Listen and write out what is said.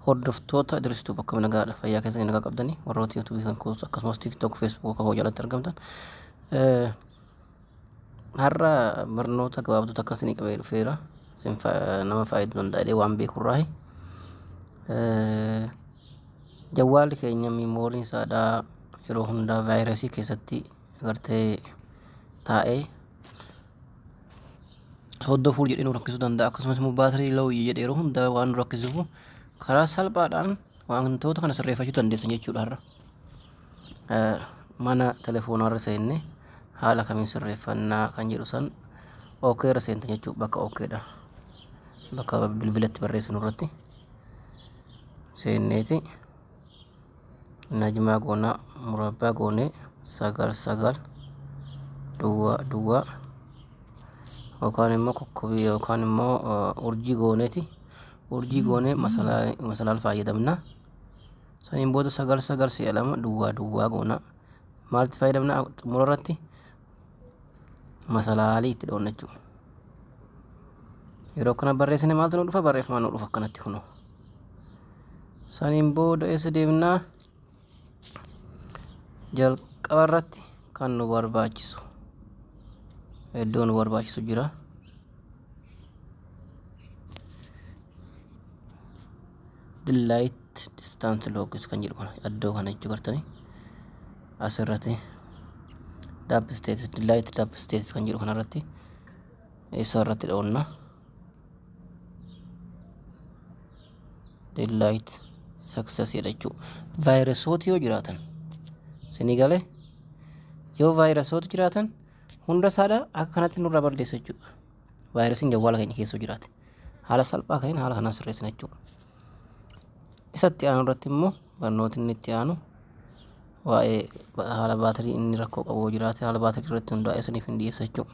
hordoftoota Idris Tube akka nagaadha fayyaa keessanii nagaa qabdanii warroota YouTube kan kuusu akkasumas TikTok Facebook akka jalatti argamtan har'a barnoota gabaabduu akkasii qabee dhufeera nama fayyaduu danda'ee waan beekurraa jawwaalli keenya miimooriin isaadhaa yeroo hundaa vaayirasii keessatti agartee taa'ee soddoo fuul jedhee nu rakkisuu danda'a akkasumas immoo baatirii lawwii jedhee yeroo hundaa waan nu rakkisuuf karaa salphaadhaan wantoota kana sirreeffachuu dandeessan jechuudha har'a. Mana telefoonarra seenne haala kamiin sirreeffannaa kan jedhu san OK irra seenta jechuudha bakka OKdha. Bakka bilbilatti barreessinu irratti seenneeti najmaa goonaa murabbaa goonee 99 duwwaa yookaan immoo kokkobii yookaan immoo urjii gooneeti. Urjii goonee masalaal fayyadamna. Saniin booda 99 duwwaa goona. Maalti fayyadamna xumura irratti masalaalii itti dhoonna jechuudha. Yeroo kana barreessine maaltu nu dhufa barreeffamaan nu dhufa akkanatti kunoo. Saniin booda eessa deemnaa jalqaba irratti kan nu barbaachisu iddoo nu barbaachisu jira. Light distance logis kan jedhu kana iddoo kana jechuudha gartanii asirratti dab status light dab status kan jedhu kanarratti isa irratti dhoonna. Light success jedha jechuudha. Vaayirasooti yoo jiraatan sinii galee yoo vaayirasooti jiraatan hunda isaadha akka kanatti nurraa balleessa jechuudha. Vaayirasiin jawwaala keenya keessa jiraate haala salphaa ka'een haala kanaan sirreessina jechuudha. Isatti aanu irratti immoo barnooti inni itti aanu waa'ee haala baatirii inni rakkoo qabu jiraate haala baatirii irratti hundaa'ee saniif hin dhiyeessa jechuudha.